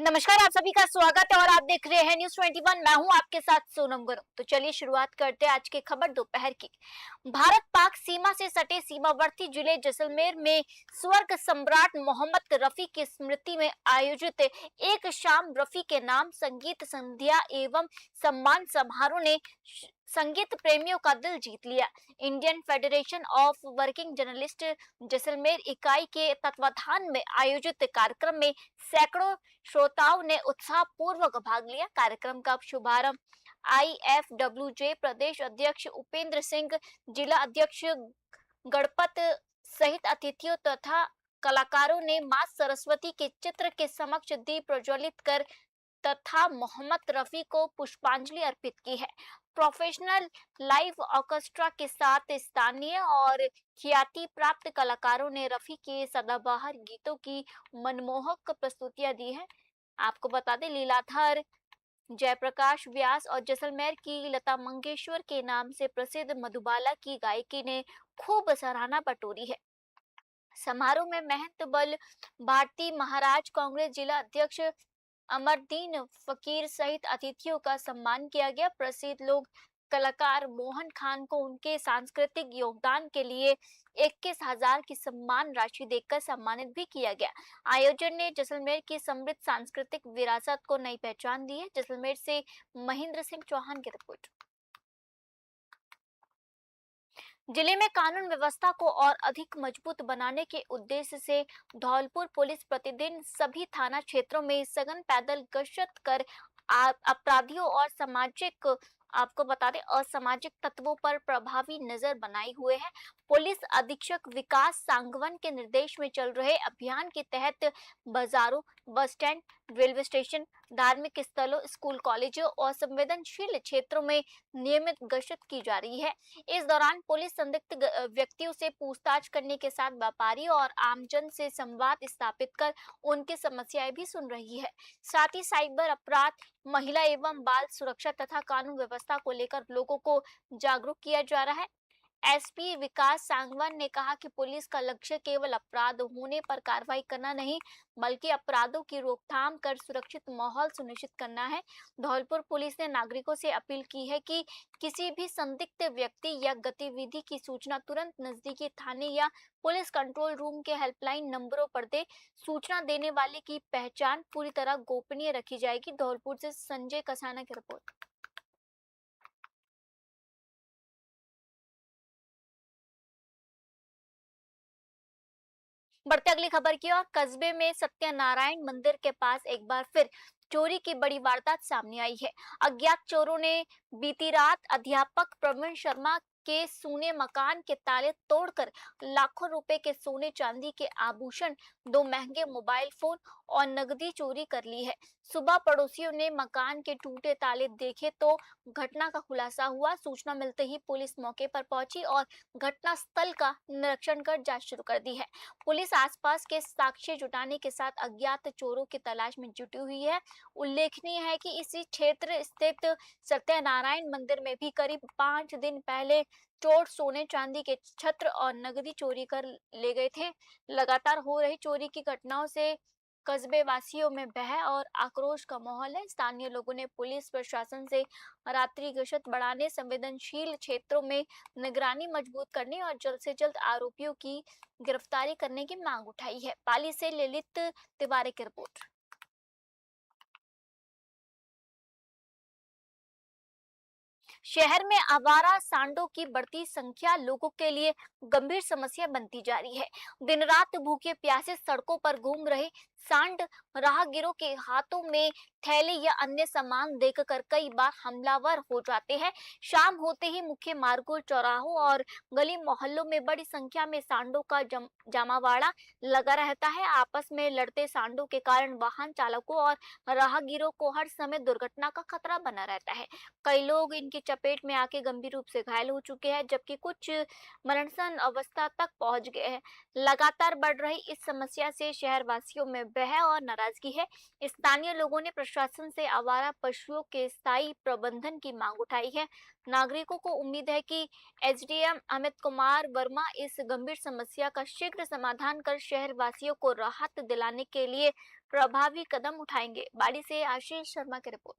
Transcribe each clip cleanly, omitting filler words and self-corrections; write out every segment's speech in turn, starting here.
नमस्कार, आप सभी का स्वागत है और आप देख रहे हैं न्यूज़ 21। मैं हूं आपके साथ सोनम गुरु। तो चलिए शुरुआत करते हैं आज की खबर दोपहर की। भारत पाक सीमा से सटे सीमावर्ती जिले जैसलमेर में स्वर्ग सम्राट मोहम्मद रफी की स्मृति में आयोजित एक शाम रफी के नाम संगीत संध्या एवं सम्मान समारोह ने संगीत प्रेमियों का दिल जीत लिया। Indian federation of working journalist Jaisalmer इकाई के तत्वाधान में आयोजित कार्यक्रम में सैकड़ों श्रोताओं ने उत्साहपूर्वक भाग लिया। कार्यक्रम का शुभारंभ IFWJ प्रदेश अध्यक्ष उपेंद्र सिंह, जिला अध्यक्ष गणपत सहित अतिथियों तथा कलाकारों ने मां सरस्वती के चित्र के समक्ष दीप प्रज्वलित कर तथा मोहम्मद रफी को पुष्पांजलि अर्पित की है। प्रोफेशनल लाइव ऑर्केस्ट्रा के साथ स्थानीय और ख्याति प्राप्त कलाकारों ने रफी के सदाबहार गीतों की मनमोहक प्रस्तुतियां दी हैं। आपको बता दें, लीलाधर जयप्रकाश व्यास और जैसलमेर की लता मंगेशकर के नाम से प्रसिद्ध मधुबाला की गायकी ने खूब सराहना बटोरी है। समारोह में महंत बल भारती महाराज कांग्रेस जिला अध्यक्ष अमरदीन फकीर सहित अतिथियों का सम्मान किया गया। प्रसिद्ध लोक कलाकार मोहन खान को उनके सांस्कृतिक योगदान के लिए 21,000 की सम्मान राशि देकर सम्मानित भी किया गया। आयोजन ने जैसलमेर की समृद्ध सांस्कृतिक विरासत को नई पहचान दी है। जैसलमेर से महेंद्र सिंह चौहान की रिपोर्ट। जिले में कानून व्यवस्था को और अधिक मजबूत बनाने के उद्देश्य से धौलपुर पुलिस प्रतिदिन सभी थाना क्षेत्रों में सघन पैदल गश्त कर अपराधियों और सामाजिक आपको बता दें असामाजिक तत्वों पर प्रभावी नजर बनाए हुए है। पुलिस अधीक्षक विकास सांगवन के निर्देश में चल रहे अभियान के तहत बाजारों, बस स्टैंड, रेलवे स्टेशन, धार्मिक स्थलों, स्कूल, कॉलेजों और संवेदनशील क्षेत्रों में नियमित गश्त की जा रही है। इस दौरान पुलिस संदिग्ध व्यक्तियों से पूछताछ करने के साथ व्यापारियों और आमजन से संवाद स्थापित कर उनकी समस्याएं भी सुन रही है। साथ ही साइबर अपराध, महिला एवं बाल सुरक्षा तथा कानून व्यवस्था को लेकर लोगों को जागरूक किया जा रहा है। SP विकास सांगवान ने कहा कि पुलिस का लक्ष्य केवल अपराध होने पर कार्रवाई करना नहीं, बल्कि अपराधों की रोकथाम कर सुरक्षित माहौल सुनिश्चित करना है। धौलपुर पुलिस ने नागरिकों से अपील की है कि किसी भी संदिग्ध व्यक्ति या गतिविधि की सूचना तुरंत नजदीकी थाने या पुलिस कंट्रोल रूम के हेल्पलाइन नंबरों पर दे। सूचना देने वाले की पहचान पूरी तरह गोपनीय रखी जाएगी। धौलपुर से संजय कसाना की रिपोर्ट। बढ़ते अगली खबर की ओर। कस्बे में सत्यनारायण मंदिर के पास एक बार फिर चोरी की बड़ी वारदात सामने आई है। अज्ञात चोरों ने बीती रात अध्यापक प्रवीण शर्मा के सूने मकान के ताले तोड़कर लाखों रुपए के सोने चांदी के आभूषण, 2 महंगे मोबाइल फोन और नकदी चोरी कर ली है। सुबह पड़ोसियों ने मकान के टूटे ताले देखे तो घटना का खुलासा हुआ। सूचना मिलते ही पुलिस मौके पर पहुंची और घटना स्थल का निरीक्षण कर जांच शुरू कर दी है। पुलिस आसपास के साक्ष्य जुटाने के साथ अज्ञात चोरों की तलाश में जुटी हुई है। उल्लेखनीय है कि इसी क्षेत्र स्थित सत्यनारायण मंदिर में भी करीब 5 दिन पहले चोर सोने चांदी के छत्र और नकदी चोरी कर ले गए थे। लगातार हो रही चोरी की घटनाओं से कस्बे वासियों में भय और आक्रोश का माहौल है। स्थानीय लोगों ने पुलिस प्रशासन से रात्रि गश्त बढ़ाने, संवेदनशील क्षेत्रों में निगरानी मजबूत करने और जल्द से जल्द आरोपियों की गिरफ्तारी करने की मांग उठाई है। पाली से ललित तिवारी की रिपोर्ट। शहर में आवारा सांडों की बढ़ती संख्या लोगों के लिए गंभीर समस्या बनती जा रही है। दिन रात भूखे प्यासे सड़कों पर घूम रहे सांड राहगीरों के हाथों में थैले या अन्य सामान देखकर कई बार हमलावर हो जाते हैं। शाम होते ही मुख्य मार्गों, चौराहों और गली मोहल्लों में बड़ी संख्या में सांडों का जमावाड़ा लगा रहता है। आपस में लड़ते सांडों के कारण वाहन चालकों और राहगीरों को हर समय दुर्घटना का खतरा बना रहता है। कई लोग इनके चपेट में आके गंभीर रूप से घायल हो चुके हैं, जबकि कुछ मरणोत्तर अवस्था तक पहुंच गए हैं। लगातार बढ़ रही इस समस्या से शहर वासियों में भय और नाराजगी है। स्थानीय लोगों ने प्रशासन से आवारा पशुओं के स्थायी प्रबंधन की मांग उठाई है। नागरिकों को उम्मीद है कि एसडीएम अमित कुमार वर्मा इस गंभीर समस्या का शीघ्र समाधान कर शहर वासियों को राहत दिलाने के लिए प्रभावी कदम उठाएंगे। बाड़ी से आशीष शर्मा की रिपोर्ट।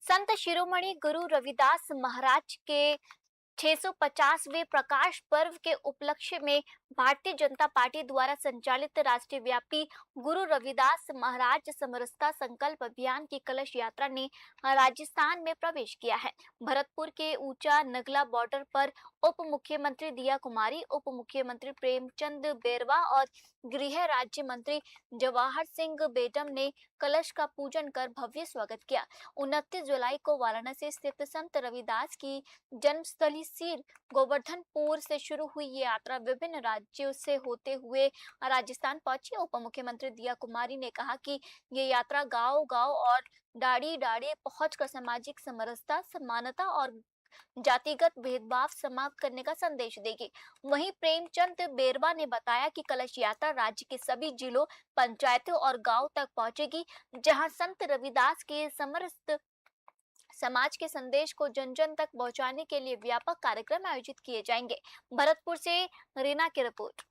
संत शिरोमणि गुरु रविदास महाराज के 650वें प्रकाश पर्व के उपलक्ष्य में भारतीय जनता पार्टी द्वारा संचालित राष्ट्रीय व्यापी गुरु रविदास महाराज समरसता संकल्प अभियान की कलश यात्रा ने राजस्थान में प्रवेश किया है। भरतपुर के ऊंचा नगला बॉर्डर पर उप मुख्यमंत्री दिया कुमारी, उप मुख्यमंत्री प्रेमचंद बेरवा और गृह राज्य मंत्री जवाहर सिंह बेडम ने कलश का पूजन कर भव्य स्वागत किया। 29 जुलाई को वाराणसी स्थित संत रविदास की जन्मस्थली सीर गोवर्धनपुर से शुरू हुई ये यात्रा विभिन्न राज्यों से होते हुए राजस्थान पहुंची। उप मुख्यमंत्री दिया कुमारी ने कहा कि ये यात्रा गांव गांव और डाड़ी डाड़ी पहुंचकर सामाजिक समरसता, समानता और जातिगत भेदभाव समाप्त करने का संदेश देगी। वहीं प्रेमचंद बेरवा ने बताया कि कलश यात्रा राज्य के सभी जिलों, पंचायतों और गांव तक पहुंचेगी, जहां संत रविदास के समरस समाज के संदेश को जन जन तक पहुंचाने के लिए व्यापक कार्यक्रम आयोजित किए जाएंगे। भरतपुर से रीना की रिपोर्ट।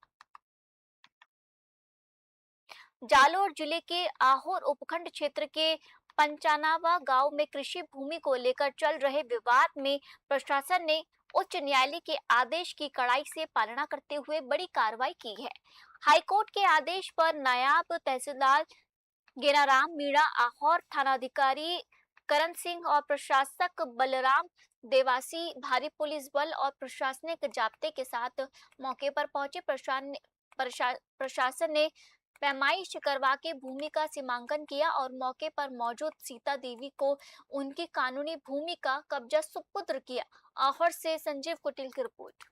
जालोर जिले के आहोर उपखंड क्षेत्र के पंचानावा गांव में कृषि भूमि को लेकर चल रहे विवाद में प्रशासन ने उच्च न्यायालय के आदेश की कड़ाई से पालना करते हुए बड़ी कार्रवाई की है। हाईकोर्ट के आदेश पर नायब तहसीलदार गेनाराम मीणा, आहोर थानाधिकारी करण सिंह और प्रशासक बलराम देवासी भारी पुलिस बल और प्रशासनिक जाब्ते के साथ मौके पर पहुंचे। प्रशासन ने पैमाइश करवा के भूमि का सीमांकन किया और मौके पर मौजूद सीता देवी को उनकी कानूनी भूमि का कब्जा सुपुर्द किया। आहोर से संजीव कुटिल की रिपोर्ट।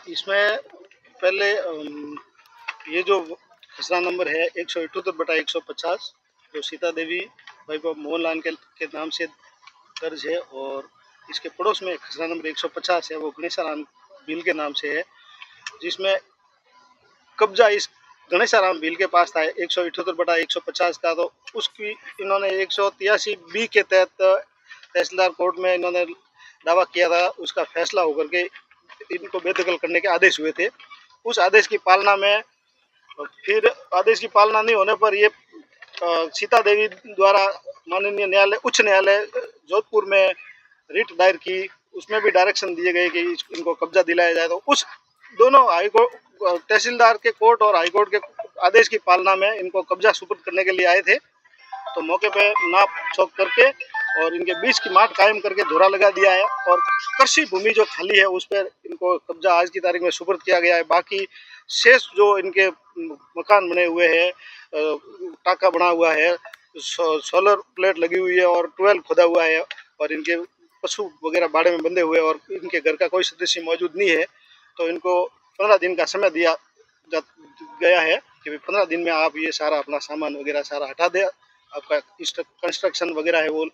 इसमें पहले ये जो खसरा नंबर है 178/150 जो सीता देवी भाई मोहनलाल के नाम से दर्ज है, और इसके पड़ोस में खसरा नंबर 150 है, वो गणेशाराम भील के नाम से है, जिसमें कब्जा इस गणेशाराम भील के पास था 178/150 का। तो उसकी इन्होंने 183B के तहत तहसीलदार कोर्ट में इन्होंने दावा किया था। उसका फैसला होकर के इनको बेदखल करने के आदेश हुए थे। उस आदेश की पालना में फिर आदेश की पालना नहीं होने पर ये सीता देवी द्वारा माननीय न्यायालय उच्च न्यायालय जोधपुर में रिट दायर की, उसमें भी डायरेक्शन दिए गए कि इनको कब्जा दिलाया जाए। तो उस दोनों हाईकोर्ट तहसीलदार के कोर्ट और हाईकोर्ट के आदेश की पालना में इनको कब्जा सुपुर्द करने के लिए आए थे। तो मौके पे नाप चौक करके और इनके बीच की माट कायम करके धोरा लगा दिया है, और कृषि भूमि जो खाली है उस पर इनको कब्जा आज की तारीख में सुपुर्द किया गया है। बाकी शेष जो इनके मकान बने हुए हैं, टाका बना हुआ है, सोलर प्लेट लगी हुई है और ट्वेल खोदा हुआ है, और इनके पशु वगैरह बाड़े में बंधे हुए और इनके घर का कोई सदस्य मौजूद नहीं है। तो इनको 15 दिन का समय दिया गया है कि 15 दिन में आप ये सारा अपना सामान वगैरह सारा हटा दे, आपका कंस्ट्रक्शन वगैरह है वो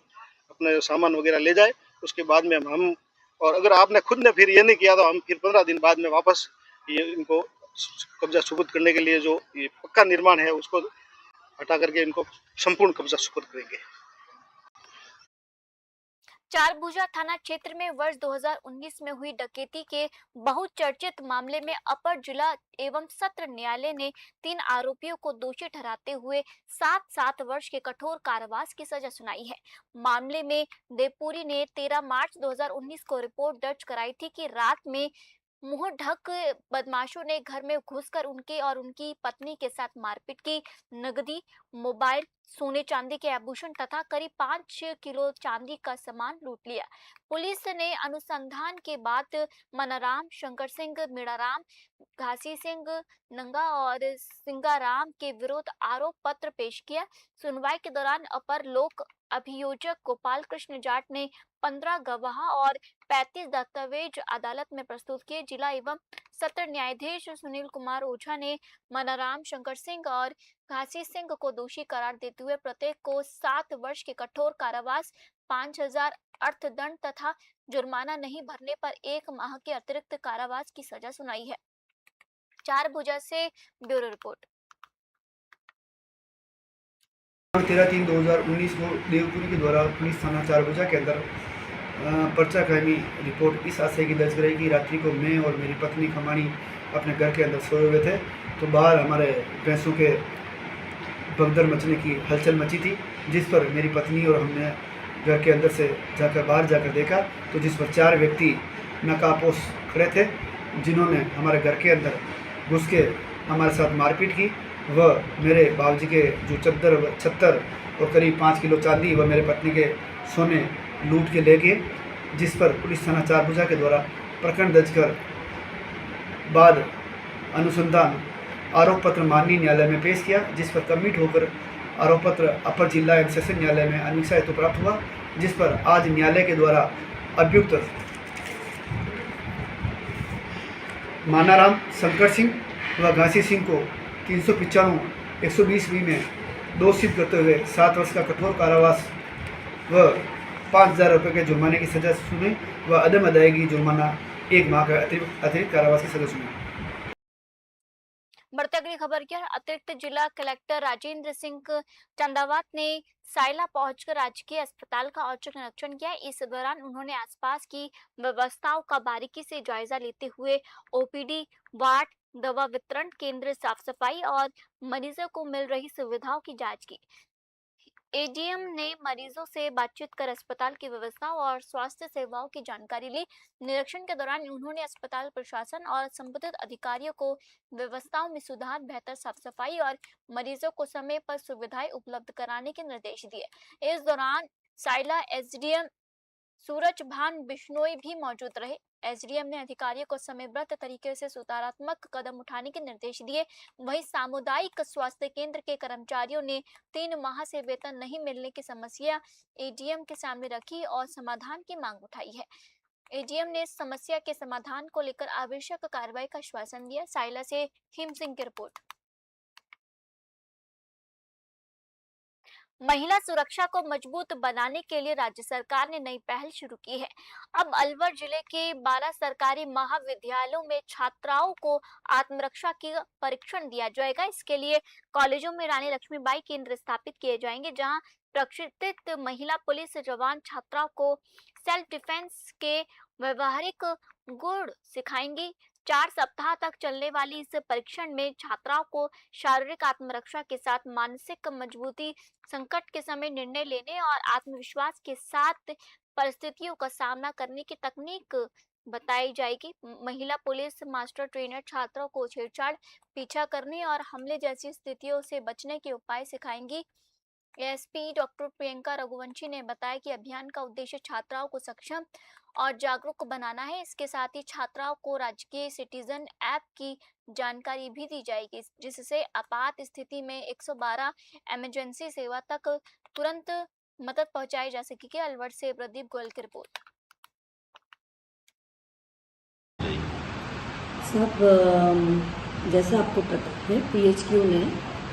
अपने सामान वगैरह ले जाए। उसके बाद में हम और अगर आपने खुद ने फिर ये नहीं किया तो हम फिर 15 दिन बाद में वापस ये इनको कब्जा सुपुर्द करने के लिए जो ये पक्का निर्माण है उसको हटा करके इनको संपूर्ण कब्जा सुपुर्द करेंगे। चारभुजा थाना क्षेत्र में वर्ष 2019 में हुई डकैती के बहुचर्चित मामले में अपर जिला एवं सत्र न्यायालय ने 3 आरोपियों को दोषी ठहराते हुए 7 वर्ष के कठोर कारावास की सजा सुनाई है। मामले में देवपुरी ने 13 मार्च 2019 को रिपोर्ट दर्ज कराई थी कि रात में मुंह ढक बदमाशों ने घर में घुसकर उनके और उनकी पत्नी के साथ मारपीट की, नगदी, मोबाइल, सोने चांदी के आभूषण तथा करीब 5 किलो चांदी का सामान लूट लिया। पुलिस ने अनुसंधान के बाद मनाराम, शंकर सिंह, मीणाराम, घासी सिंह, नंगा और सिंगाराम के विरुद्ध आरोप पत्र पेश किया। सुनवाई के दौरान अपर लोक अभियोजक गोपाल कृष्ण जाट ने 15 गवाह और 35 दस्तावेज अदालत में प्रस्तुत किए। जिला एवं सत्र न्यायाधीश सुनील कुमार ओझा ने मनाराम, शंकर सिंह और घासी सिंह को दोषी करार देते हुए प्रत्येक को 7 वर्ष के कठोर कारावास, 5,000 अर्थदंड तथा जुर्माना नहीं भरने पर 1 माह के अतिरिक्त कारावास की सजा सुनाई है। 4 भुजा से ब्यूरो रिपोर्ट। 13/3/2019 को देवपुरी के द्वारा पुलिस थाना 4 भुजा के अंदर पर्चा कायमी रिपोर्ट इस आशय की दर्ज कराई कि रात्रि को मैं और मेरी पत्नी खमानी अपने घर के अंदर सोए हुए थे, तो बाहर हमारे भैंसों के भगदड़ मचने की हलचल मची थी, जिस पर मेरी पत्नी और हमने घर के अंदर से बाहर जाकर देखा तो जिस पर 4 व्यक्ति नकाबपोश खड़े थे, जिन्होंने हमारे घर के अंदर घुस के हमारे साथ मारपीट की। वह मेरे बाबूजी के जो छत्तर और करीब 5 किलो चांदी व मेरे पत्नी के सोने लूट के ले गए, जिस पर पुलिस थाना 4 भुजा के द्वारा प्रकरण दर्ज कर बाद अनुसंधान आरोप पत्र माननीय न्यायालय में पेश किया, जिस पर कमिट होकर आरोप पत्र अपर जिला एवं सेशन न्यायालय में अन्वीक्षा हेतु प्राप्त हुआ, जिस पर आज न्यायालय के द्वारा अभियुक्त मानाराम, शंकर सिंह व घासी सिंह को 395 120 में दोषी सिद्ध करते हुए 7 वर्ष का कठोर कारावास व 5,000 रुपये के जुर्माने की सजा सुनी व अदम अदायगी जुर्माना 1 माह का अतिरिक्त कारावास की सजा सुनी। बढ़ते अगली खबर की ओर। अतिरिक्त जिला कलेक्टर राजेंद्र सिंह चंदावत ने सायला पहुंचकर राजकीय अस्पताल का औचक निरीक्षण किया। इस दौरान उन्होंने आसपास की व्यवस्थाओं का बारीकी से जायजा लेते हुए ओपीडी, वार्ड, दवा वितरण केंद्र, साफ सफाई और मरीजों को मिल रही सुविधाओं की जांच की। एडीएम ने मरीजों से बातचीत कर अस्पताल की व्यवस्थाओं और स्वास्थ्य सेवाओं की जानकारी ली। निरीक्षण के दौरान उन्होंने अस्पताल प्रशासन और संबंधित अधिकारियों को व्यवस्थाओं में सुधार, बेहतर साफ सफाई और मरीजों को समय पर सुविधाएं उपलब्ध कराने के निर्देश दिए। इस दौरान सायला एसडीएम सूरजभान बिश्नोई भी मौजूद रहे। एसडीएम ने अधिकारियों को समयबद्ध तरीके से सुधारात्मक कदम उठाने के निर्देश दिए। वहीं सामुदायिक स्वास्थ्य केंद्र के कर्मचारियों ने 3 माह से वेतन नहीं मिलने की समस्या एडीएम के सामने रखी और समाधान की मांग उठाई है। एडीएम ने इस समस्या के समाधान को लेकर आवश्यक कार्रवाई का आश्वासन दिया। सायला से हिम सिंह की रिपोर्ट। महिला सुरक्षा को मजबूत बनाने के लिए राज्य सरकार ने नई पहल शुरू की है। अब अलवर जिले के 12 सरकारी महाविद्यालयों में छात्राओं को आत्मरक्षा की परीक्षण दिया जाएगा। इसके लिए कॉलेजों में रानी लक्ष्मीबाई केंद्र स्थापित किए जाएंगे, जहां प्रशिक्षित महिला पुलिस जवान छात्राओं को सेल्फ डिफेंस के व्यवहारिक गुण सिखाएंगी। 4 सप्ताह तक चलने वाली इस परीक्षण में छात्राओं को शारीरिक आत्मरक्षा के साथ मानसिक मजबूती, संकट के समय निर्णय लेने और आत्मविश्वास के साथ परिस्थितियों का सामना करने की तकनीक बताई जाएगी। महिला पुलिस मास्टर ट्रेनर छात्रों को छेड़छाड़, पीछा करने और हमले जैसी स्थितियों से बचने के उपाय सिखाएंगी। एसपी डॉक्टर प्रियंका रघुवंशी ने बताया कि अभियान का उद्देश्य छात्राओं को सक्षम और जागरूक बनाना है। इसके साथ ही छात्राओं को राजकीय सिटीजन ऐप की जानकारी भी दी जाएगी, जिससे आपात स्थिति में 112 इमरजेंसी सेवा तक तुरंत मदद पहुंचाई जा सकेगी। अलवर से प्रदीप गोयल की रिपोर्ट। सब जैसा आपको पता है, पीएचक्यू ने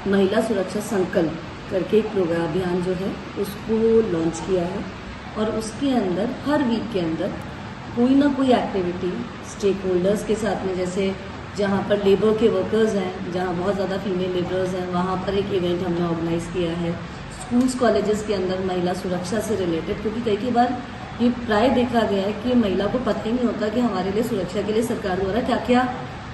महिला सुरक्षा संकल्प करके एक प्रोग्राम अभियान जो है उसको लॉन्च किया है और उसके अंदर हर वीक के अंदर कोई ना कोई एक्टिविटी स्टेक होल्डर्स के साथ में, जैसे जहाँ पर लेबर के वर्कर्स हैं, जहाँ बहुत ज़्यादा फीमेल लेबरर्स हैं, वहाँ पर एक इवेंट हमने ऑर्गेनाइज़ किया है। स्कूल्स कॉलेजेस के अंदर महिला सुरक्षा से रिलेटेड, क्योंकि कई बार ये प्राय देखा गया है कि महिला को पता ही नहीं होता कि हमारे लिए सुरक्षा के लिए सरकार द्वारा क्या क्या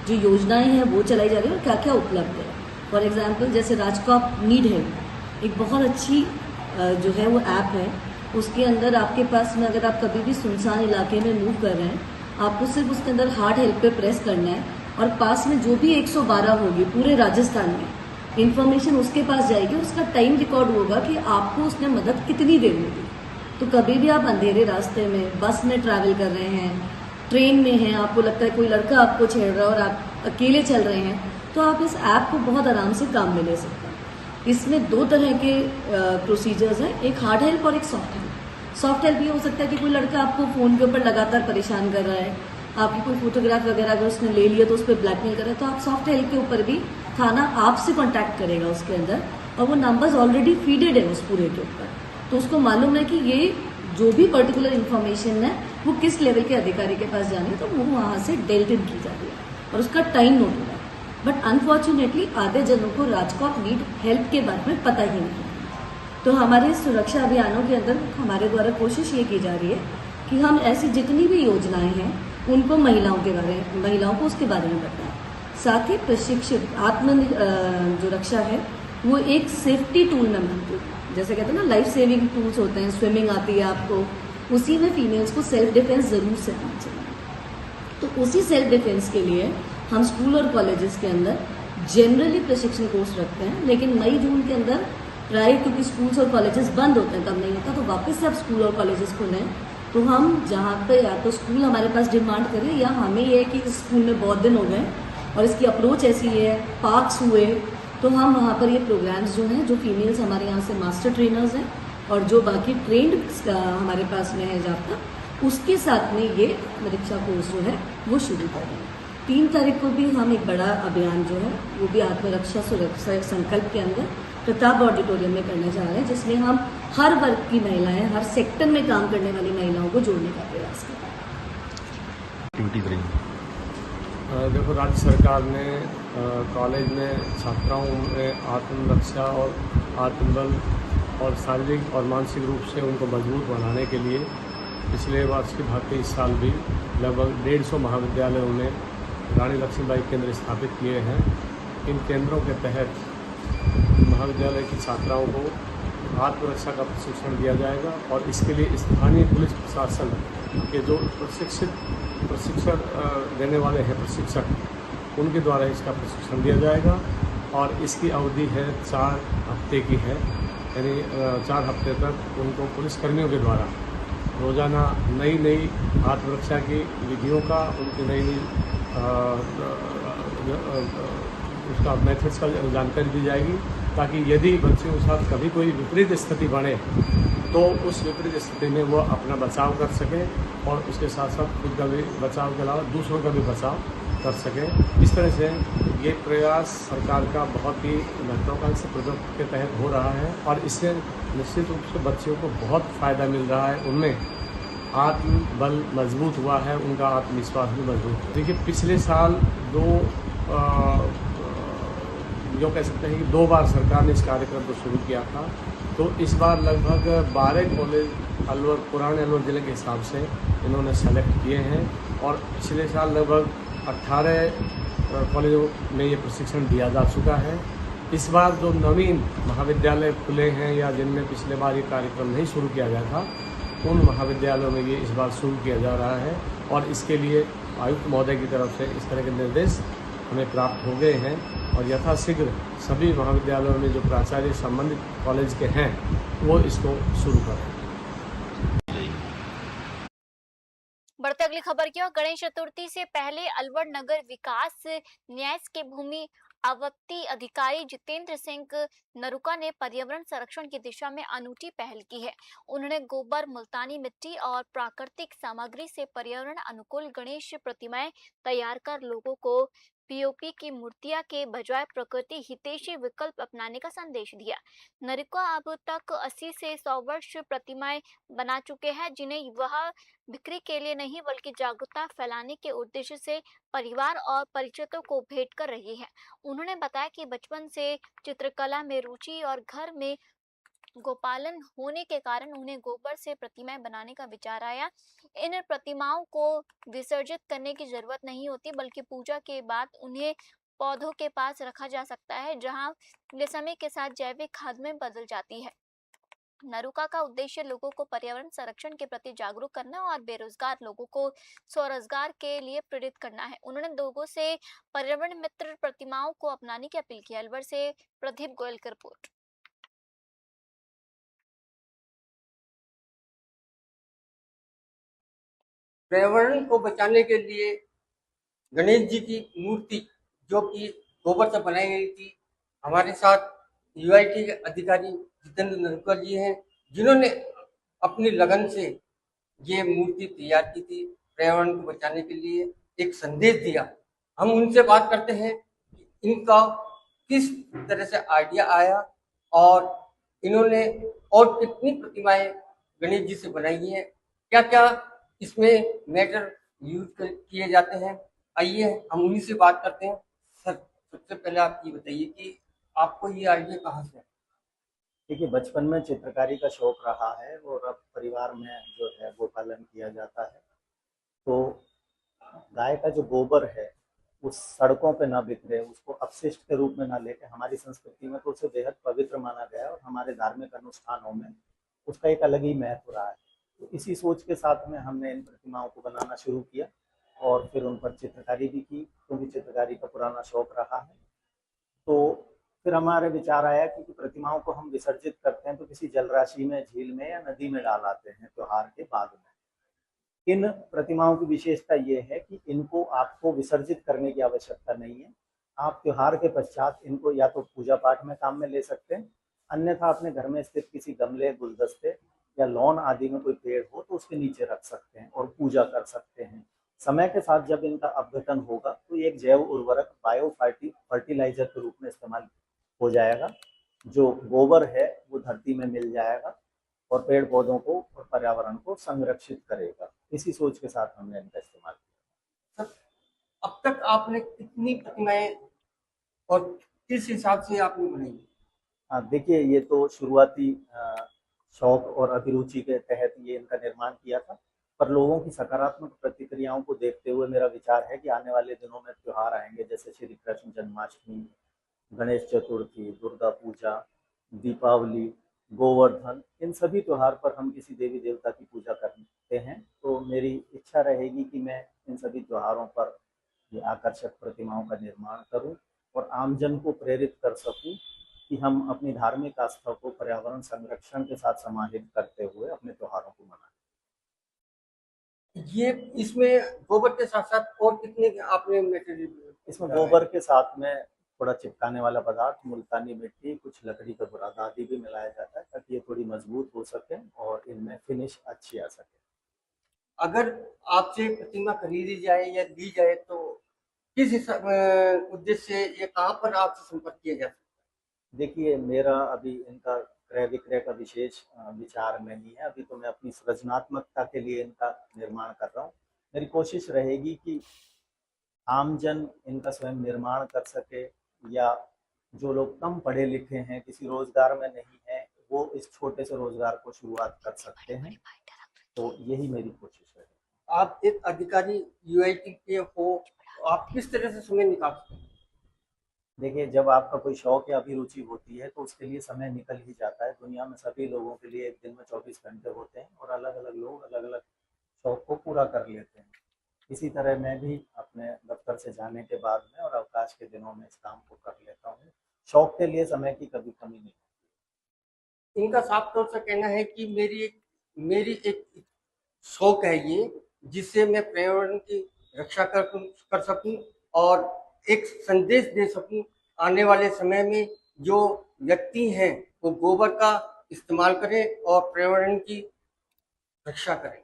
जो योजनाएं हैं वो चलाई जा रही है और क्या क्या उपलब्ध है। फॉर एग्जांपल जैसे राजकॉप नीड है, एक बहुत अच्छी जो है वो ऐप है। उसके अंदर आपके पास में अगर आप कभी भी सुनसान इलाके में मूव कर रहे हैं, आपको सिर्फ उसके अंदर हार्ट हेल्प पे प्रेस करना है और पास में जो भी 112 होगी पूरे राजस्थान में, इन्फॉर्मेशन उसके पास जाएगी, उसका टाइम रिकॉर्ड होगा कि आपको उसने मदद कितनी देर में दी। तो कभी भी आप अंधेरे रास्ते में, बस में ट्रैवल कर रहे हैं, ट्रेन में हैं, आपको लगता है कोई लड़का आपको छेड़ रहा है और आप अकेले चल रहे हैं, तो आप इस ऐप को बहुत आराम से काम में ले सकते हैं। इसमें 2 तरह के प्रोसीजर्स हैं, एक हार्ड हेल्प और एक सॉफ्ट हेल्प। सॉफ्ट हेल्प ये हो सकता है कि कोई लड़का आपको फ़ोन के ऊपर लगातार परेशान कर रहा है, आपकी कोई फोटोग्राफ वगैरह अगर उसने ले लिया तो उस पर ब्लैकमेल कर रहा है, तो आप सॉफ्ट हेल्प के ऊपर भी थाना आपसे कॉन्टैक्ट करेगा उसके अंदर, और वो नंबर्स ऑलरेडी फीडेड है उस पूरे के ऊपर, तो उसको मालूम है कि ये जो भी पर्टिकुलर इन्फॉर्मेशन है वो किस लेवल के अधिकारी के पास जानी है, तो वो वहाँ से डेल्ट इन की जाती है और उसका टाइम नोट होगा। बट अनफॉर्चुनेटली आधे जनों को राजकोट नीड हेल्प के बारे में पता ही नहीं। तो हमारे सुरक्षा अभियानों के अंदर हमारे द्वारा कोशिश ये की जा रही है कि हम ऐसी जितनी भी योजनाएं हैं उनको महिलाओं को उसके बारे में बताएं। साथ ही प्रशिक्षित जो रक्षा है वो एक सेफ्टी टूल में मानती है। जैसे कहते हैं ना, लाइफ सेविंग टूल्स होते हैं, स्विमिंग आती है आपको, उसी में फीमेल्स को सेल्फ डिफेंस ज़रूर से आना चाहिए। तो उसी सेल्फ डिफेंस के लिए हम स्कूल और कॉलेजेस के अंदर जनरली प्रशिक्षण कोर्स रखते हैं, लेकिन मई जून के अंदर प्राय क्योंकि स्कूल्स और कॉलेजेस बंद होते हैं तब नहीं होता, तो वापस से अब स्कूल और कॉलेजेस खुले हैं, तो हम जहाँ पे या तो स्कूल हमारे पास डिमांड करें या हमें ये है कि इस स्कूल में बहुत दिन हो गए और इसकी अप्रोच ऐसी है, पार्क्स हुए, तो हम वहाँ पर ये प्रोग्राम्स जो हैं, जो फीमेल्स हमारे यहाँ से मास्टर ट्रेनर्स हैं और जो बाकी ट्रेंड हमारे पास में है जाता, उसके साथ में ये परीक्षा कोर्स जो है वो शुरू कर रहे हैं। 3 तारीख को भी हम एक बड़ा अभियान जो है वो भी आत्मरक्षा सुरक्षा संकल्प के अंदर प्रताप ऑडिटोरियम में करने जा रहे हैं, जिसमें हम हर वर्ग की महिलाएं, हर सेक्टर में काम करने वाली महिलाओं को जोड़ने का प्रयास कर रहे हैं। देखो, राज्य सरकार ने कॉलेज में छात्राओं में आत्मरक्षा और आत्मबल और शारीरिक और मानसिक रूप से उनको मजबूत बनाने के लिए पिछले वर्ष की भांति इस साल भी लगभग 150 महाविद्यालयों में रानी लक्ष्मीबाई केंद्र स्थापित किए हैं। इन केंद्रों के तहत महाविद्यालय की छात्राओं को आत्मरक्षा का प्रशिक्षण दिया जाएगा और इसके लिए स्थानीय पुलिस प्रशासन के जो प्रशिक्षण देने वाले हैं प्रशिक्षक, उनके द्वारा इसका प्रशिक्षण दिया जाएगा और इसकी अवधि है 4 हफ्ते की है, यानी 4 हफ्ते तक उनको पुलिसकर्मियों के द्वारा रोज़ाना नई आत्मरक्षा की विधियों का, उनकी नई उसका मेथड्स का जानकारी दी जाएगी, ताकि यदि बच्चों के साथ कभी कोई विपरीत स्थिति बने तो उस विपरीत स्थिति में वो अपना बचाव कर सकें और उसके साथ साथ खुद का भी बचाव के अलावा दूसरों का भी बचाव कर सकें। इस तरह से ये प्रयास सरकार का बहुत ही महत्वाकांक्षी प्रोजेक्ट के तहत हो रहा है और इससे निश्चित रूप से बच्चों को बहुत फ़ायदा मिल रहा है। उनमें आत्मबल मजबूत हुआ है, उनका आत्मविश्वास भी मजबूत है। देखिए, पिछले साल जो कह सकते हैं कि 2 बार सरकार ने इस कार्यक्रम को शुरू किया था, तो इस बार लगभग 12 कॉलेज अलवर, पुराने अलवर ज़िले के हिसाब से इन्होंने सेलेक्ट किए हैं और पिछले साल लगभग 18 कॉलेजों में ये प्रशिक्षण दिया जा चुका है। इस बार जो नवीन महाविद्यालय खुले हैं या जिनमें पिछले बार ये कार्यक्रम नहीं शुरू किया गया था, उन महाविद्यालयों में ये इस बार शुरू किया जा रहा है और इसके लिए आयुक्त महोदय की तरफ से इस तरह के निर्देश हमें प्राप्त हो गए हैं और यथाशीघ्र सभी महाविद्यालयों में जो प्राचार्य संबंधित कॉलेज के हैं वो इसको शुरू करें। बढ़ते अगली खबर की ओर। गणेश चतुर्थी से पहले अलवर नगर विकास न्यास के भूमि आवर्ती अधिकारी जितेंद्र सिंह नरुका ने पर्यावरण संरक्षण की दिशा में अनूठी पहल की है। उन्होंने गोबर, मुल्तानी मिट्टी और प्राकृतिक सामग्री से पर्यावरण अनुकूल गणेश प्रतिमाएं तैयार कर लोगों को पीओपी की मूर्तियां के बजाय प्रकृति हितैषी विकल्प अपनाने का संदेश दिया। नरुका अब तक 80 से 100 वर्ष प्रतिमाएं बना चुके हैं, जिन्हें वह बिक्री के लिए नहीं बल्कि जागरूकता फैलाने के उद्देश्य से परिवार और परिचितों को भेंट कर रही है। उन्होंने बताया कि बचपन से चित्रकला में रुचि और घर में गोपालन होने के कारण उन्हें गोबर से प्रतिमाएं बनाने का विचार आया। इन प्रतिमाओं को विसर्जित करने की जरूरत नहीं होती, बल्कि पूजा के बाद उन्हें पौधों के पास रखा जा सकता है, जहां वे समय के साथ जैविक खाद में बदल जाती है। नरुका का उद्देश्य लोगों को पर्यावरण संरक्षण के प्रति जागरूक करना और बेरोजगार लोगों को स्वरोजगार के लिए प्रेरित करना है। उन्होंने लोगों से पर्यावरण मित्र प्रतिमाओं को अपनाने की अपील की। अलवर से प्रदीप गोयल की रिपोर्ट। पर्यावरण को बचाने के लिए गणेश जी की मूर्ति जो कि गोबर से बनाई गई थी, हमारे साथ यूआईटी के अधिकारी जितेंद्र नरकर जी हैं, जिन्होंने अपनी लगन से ये मूर्ति तैयार की थी। पर्यावरण को बचाने के लिए एक संदेश दिया। हम उनसे बात करते हैं कि इनका किस तरह से आइडिया आया और इन्होंने और कितनी प्रतिमाएं गणेश जी से बनाई हैं, क्या क्या इसमें मैटर यूज किए जाते हैं। आइए हम उन्हीं से बात करते हैं। सर, सबसे पहले आप ये बताइए कि आपको ये आइडिया कहाँ से आया? देखिए, बचपन में चित्रकारी का शौक रहा है और अब परिवार में जो है वो पालन किया जाता है। तो गाय का जो गोबर है उस सड़कों पे ना बिखरे, उसको अपशिष्ट के रूप में ना लेके, हमारी संस्कृति में तो उसे बेहद पवित्र माना गया है और हमारे धार्मिक अनुष्ठानों में उसका एक अलग ही महत्व रहा है। तो इसी सोच के साथ में हमने इन प्रतिमाओं को बनाना शुरू किया और फिर उन पर चित्रकारी भी की, क्योंकि चित्रकारी का पुराना शौक रहा है। तो फिर हमारे विचार आया कि प्रतिमाओं को हम विसर्जित करते हैं तो किसी जलराशि में, झील में या नदी में डाल आते हैं त्योहार के बाद में। इन प्रतिमाओं की विशेषता ये है कि इनको आपको विसर्जित करने की आवश्यकता नहीं है। आप त्योहार के पश्चात इनको या तो पूजा पाठ में काम में ले सकते हैं, अन्यथा अपने घर में स्थित किसी गमले, गुलदस्ते या लॉन आदि में कोई पेड़ हो तो उसके नीचे रख सकते हैं और पूजा कर सकते हैं। समय के साथ जब इनका अपघटन होगा तो एक जैव उर्वरक, बायो फर्टिलाइजर के रूप में इस्तेमाल हो जाएगा। जो गोबर है वो धरती में मिल जाएगा और पेड़ पौधों को और पर्यावरण को संरक्षित करेगा। इसी सोच के साथ हमने इनका इस्तेमाल किया। सर, अब तक आपने कितनी प्रतिमाएं और किस हिसाब से आपने बनाई? देखिए, ये तो शुरुआती शौक और अभिरुचि के तहत ये इनका निर्माण किया था, पर लोगों की सकारात्मक प्रतिक्रियाओं को देखते हुए मेरा विचार है कि आने वाले दिनों में त्योहार आएंगे, जैसे श्री कृष्ण जन्माष्टमी, गणेश चतुर्थी, दुर्गा पूजा, दीपावली, गोवर्धन, इन सभी त्योहार पर हम किसी देवी देवता की पूजा करते हैं। तो मेरी इच्छा रहेगी कि मैं इन सभी त्योहारों पर ये आकर्षक प्रतिमाओं का निर्माण करूं और आमजन को प्रेरित कर सकूं कि हम अपनी धार्मिक आस्था को पर्यावरण संरक्षण के साथ समाहित करते हुए अपने त्योहारों को मनाएं। ये इसमें गोबर के साथ साथ और कितने आपने मटेरियल? इसमें गोबर के साथ में थोड़ा चिपकाने वाला पदार्थ, मुल्तानी मिट्टी, कुछ लकड़ी का बुरादा आदि भी मिलाया जाता है ताकि ये थोड़ी मजबूत हो सके और इनमें फिनिश अच्छी आ सके। अगर आपसे प्रतिमा खरीदी जाए या दी जाए तो किस उद्देश्य से ये कहाँ पर आपसे संपर्क किया जा सकता है? देखिए, मेरा अभी इनका क्रय विक्रय का विशेष विचार नहीं है। अभी तो मैं अपनी सृजनात्मकता के लिए इनका निर्माण कर रहा हूँ। मेरी कोशिश रहेगी कि आमजन इनका स्वयं निर्माण कर सके, या जो लोग कम पढ़े लिखे हैं, किसी रोजगार में नहीं है, वो इस छोटे से रोजगार को शुरुआत कर सकते हैं। तो यही मेरी कोशिश है। आप एक अधिकारी यूआईटी के हो, आप किस तरह से समय निकाल सकते हैं? देखिए, जब आपका कोई शौक या अभिरुचि होती है तो उसके लिए समय निकल ही जाता है। दुनिया में सभी लोगों के लिए एक दिन में 24 घंटे होते हैं और अलग अलग लोग अलग अलग शौक को पूरा कर लेते हैं। इसी तरह मैं भी अपने दफ्तर से जाने के बाद में और अवकाश के दिनों में इस काम को कर लेता हूँ। शौक के लिए समय की कभी कमी नहीं। इनका साफ तौर से कहना है कि मेरी एक शौक है ये, जिससे मैं पर्यावरण की रक्षा कर सकूं और एक संदेश दे सकूं। आने वाले समय में जो व्यक्ति हैं वो गोबर का इस्तेमाल करें और पर्यावरण की रक्षा करें।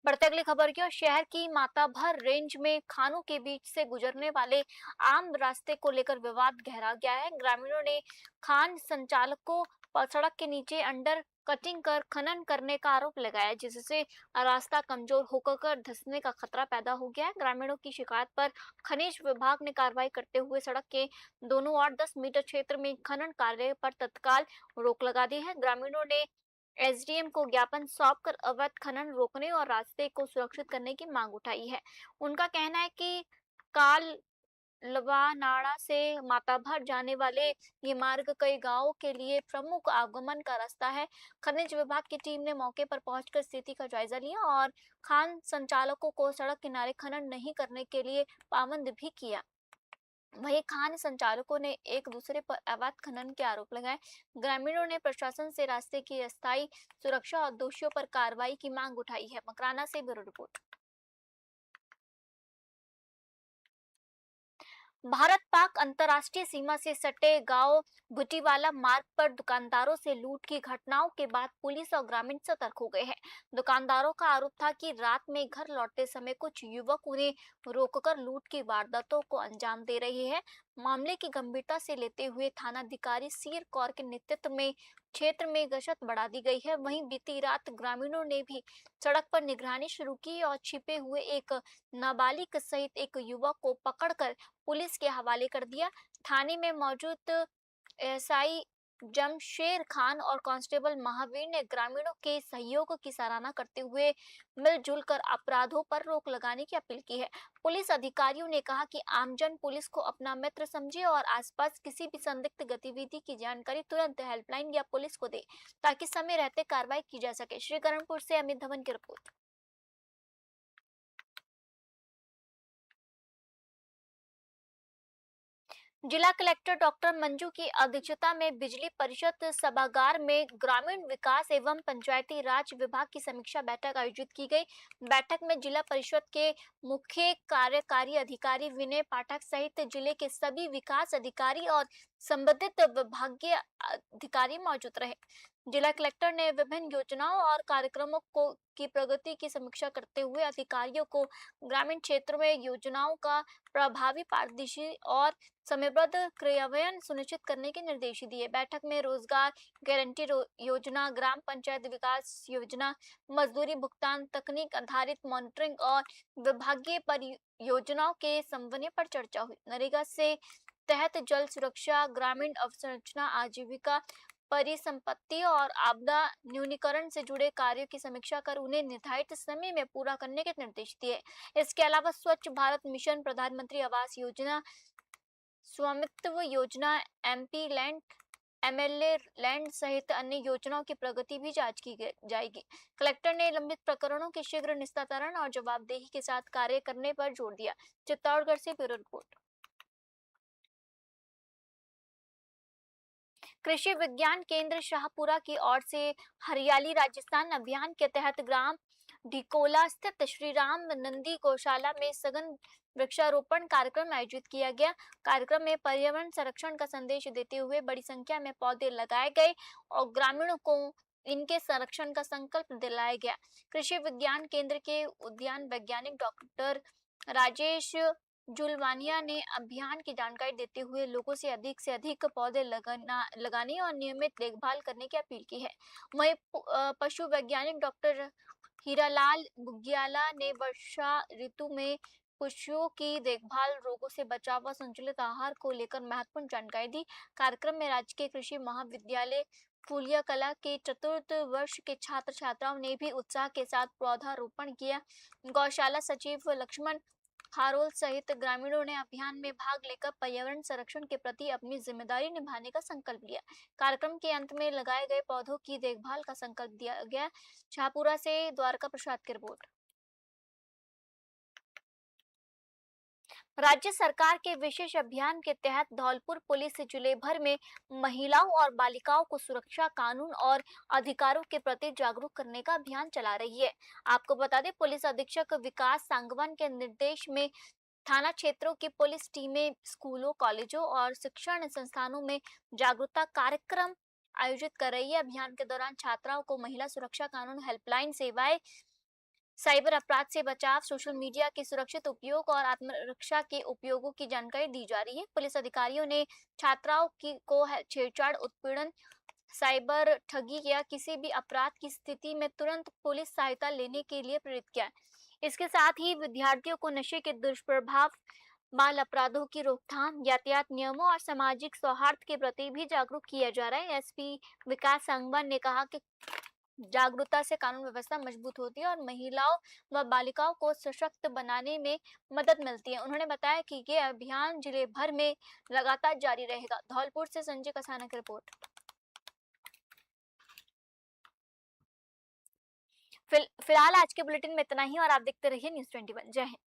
बढ़ते अगली खबर की ओर। शहर की माताभर रेंज में खानों के बीच से गुजरने वाले आम रास्ते को लेकर विवाद गहरा गया है। ग्रामीणों ने खान संचालकों पर सड़क के नीचे अंडर कटिंग कर खनन करने का आरोप लगाया, जिससे रास्ता कमजोर होकर धंसने का खतरा पैदा हो गया है। ग्रामीणों की शिकायत पर खनिज विभाग ने कार्रवाई करते हुए सड़क के दोनों ओर 10 मीटर क्षेत्र में खनन कार्य पर तत्काल रोक लगा दी है। ग्रामीणों ने एसडीएम को ज्ञापन सौंपकर अवैध खनन रोकने और रास्ते को सुरक्षित करने की मांग उठाई है। उनका कहना है कि काल लवानाड़ा से माताभर जाने वाले ये मार्ग कई गांवों के लिए प्रमुख आगमन का रास्ता है। खनिज विभाग की टीम ने मौके पर पहुंचकर स्थिति का जायजा लिया और खान संचालकों को सड़क किनारे खनन नहीं करने के लिए पाबंद भी किया। वहीं खान संचालकों ने एक दूसरे पर अवैध खनन के आरोप लगाए। ग्रामीणों ने प्रशासन से रास्ते की अस्थायी सुरक्षा और दोषियों पर कार्रवाई की मांग उठाई है। मकराना से ब्यूरो रिपोर्ट। भारत पाक अंतर्राष्ट्रीय सीमा से सटे गांव भुटीवाला मार्ग पर दुकानदारों से लूट की घटनाओं के बाद पुलिस और ग्रामीण सतर्क हो गए हैं। दुकानदारों का आरोप था कि रात में घर लौटते समय कुछ युवक उन्हें रोककर लूट की वारदातों को अंजाम दे रहे हैं। मामले की गंभीरता से लेते हुए थानाधिकारी सीर कौर के नेतृत्व में क्षेत्र में गश्त बढ़ा दी गई है। वहीं बीती रात ग्रामीणों ने भी सड़क पर निगरानी शुरू की और छिपे हुए एक नाबालिग सहित एक युवक को पकड़कर पुलिस के हवाले कर दिया। थाने में मौजूद एसआई जमशेर खान और कांस्टेबल महावीर ने ग्रामीणों के सहयोग की सराहना करते हुए मिलजुल कर अपराधों पर रोक लगाने की अपील की है। पुलिस अधिकारियों ने कहा कि आमजन पुलिस को अपना मित्र समझे और आसपास किसी भी संदिग्ध गतिविधि की जानकारी तुरंत हेल्पलाइन या पुलिस को दे ताकि समय रहते कार्रवाई की जा सके। श्रीकरणपुर से अमित धवन की रिपोर्ट। जिला कलेक्टर डॉक्टर मंजू की अध्यक्षता में बिजली परिषद सभागार में ग्रामीण विकास एवं पंचायती राज विभाग की समीक्षा बैठक आयोजित की गई। बैठक में जिला परिषद के मुख्य कार्यकारी अधिकारी विनय पाठक सहित जिले के सभी विकास अधिकारी और संबंधित विभागीय अधिकारी मौजूद रहे। जिला कलेक्टर ने विभिन्न योजनाओं और कार्यक्रमों की प्रगति की समीक्षा करते हुए अधिकारियों को ग्रामीण क्षेत्रों में योजनाओं का प्रभावी, पारदर्शी और समयबद्ध क्रियान्वयन सुनिश्चित करने के निर्देश दिए। बैठक में रोजगार गारंटी योजना, ग्राम पंचायत विकास योजना, मजदूरी भुगतान, तकनीक आधारित मॉनिटरिंग और विभागीय परियोजनाओं के समन्वय पर चर्चा हुई। नरेगा से तहत जल सुरक्षा, ग्रामीण अवसंरचना, आजीविका, परिसंपत्ति और आपदा न्यूनीकरण से जुड़े कार्यों की समीक्षा कर उन्हें निर्धारित समय में पूरा करने के निर्देश दिए। इसके अलावा स्वच्छ भारत मिशन, प्रधानमंत्री आवास योजना, स्वामित्व योजना, एमपी लैंड, एमएलए लैंड सहित अन्य योजनाओं की प्रगति भी जांच की जाएगी। कलेक्टर ने लंबित प्रकरणों के शीघ्र निस्तारण और जवाबदेही के साथ कार्य करने पर जोर दिया। चित्तौड़गढ़ से ब्यूरो रिपोर्ट। कृषि विज्ञान केंद्र शाहपुरा की ओर से हरियाली राजस्थान अभियान के तहत ग्राम ढिकोला स्थित श्री राम नंदी गौशाला में सघन वृक्षारोपण कार्यक्रम आयोजित किया गया। कार्यक्रम में पर्यावरण संरक्षण का संदेश देते हुए बड़ी संख्या में पौधे लगाए गए और ग्रामीणों को इनके संरक्षण का संकल्प दिलाया गया। कृषि विज्ञान केंद्र के उद्यान वैज्ञानिक डॉक्टर राजेश जुलवानिया ने अभियान की जानकारी देते हुए लोगों से अधिक पौधे लगाने और नियमित देखभाल करने की अपील की है। वहीं पशु वैज्ञानिक डॉक्टर हीरालाल बुग्याला ने वर्षा ऋतु में पशुओं की देखभाल, रोगों से बचाव व संतुलित आहार को लेकर महत्वपूर्ण जानकारी दी। कार्यक्रम में राजकीय कृषि महाविद्यालय फूलिया कला के चतुर्थ वर्ष के छात्र छात्राओं ने भी उत्साह के साथ पौधारोपण किया। गौशाला सचिव लक्ष्मण खारोल सहित ग्रामीणों ने अभियान में भाग लेकर पर्यावरण संरक्षण के प्रति अपनी जिम्मेदारी निभाने का संकल्प लिया। कार्यक्रम के अंत में लगाए गए पौधों की देखभाल का संकल्प दिया गया। शाहपुरा से द्वारका प्रसाद की रिपोर्ट। राज्य सरकार के विशेष अभियान के तहत धौलपुर पुलिस जिले भर में महिलाओं और बालिकाओं को सुरक्षा, कानून और अधिकारों के प्रति जागरूक करने का अभियान चला रही है। आपको बता दें, पुलिस अधीक्षक विकास सांगवान के निर्देश में थाना क्षेत्रों की पुलिस टीमें स्कूलों, कॉलेजों और शिक्षण संस्थानों में जागरूकता कार्यक्रम आयोजित कर रही है। अभियान के दौरान छात्राओं को महिला सुरक्षा कानून, हेल्पलाइन सेवाएं, साइबर अपराध से बचाव, सोशल मीडिया के सुरक्षित उपयोग और आत्मरक्षा के उपयोगों की जानकारी दी जा रही है। पुलिस अधिकारियों ने छात्राओं को छेड़छाड़, उत्पीड़न, साइबर ठगी या किसी भी अपराध की स्थिति में तुरंत पुलिस सहायता लेने के लिए प्रेरित किया। इसके साथ ही विद्यार्थियों को नशे के दुष्प्रभाव, बाल अपराधों की रोकथाम, यातायात नियमों और सामाजिक सौहार्द के प्रति भी जागरूक किया जा रहा है। एसपी विकास सांगवान ने कहा कि जागरूकता से कानून व्यवस्था मजबूत होती है और महिलाओं व बालिकाओं को सशक्त बनाने में मदद मिलती है। उन्होंने बताया कि ये अभियान जिले भर में लगातार जारी रहेगा। धौलपुर से संजय कसाना की रिपोर्ट। फिलहाल आज के बुलेटिन में इतना ही और आप देखते रहिए न्यूज़ 21। जय हिंद।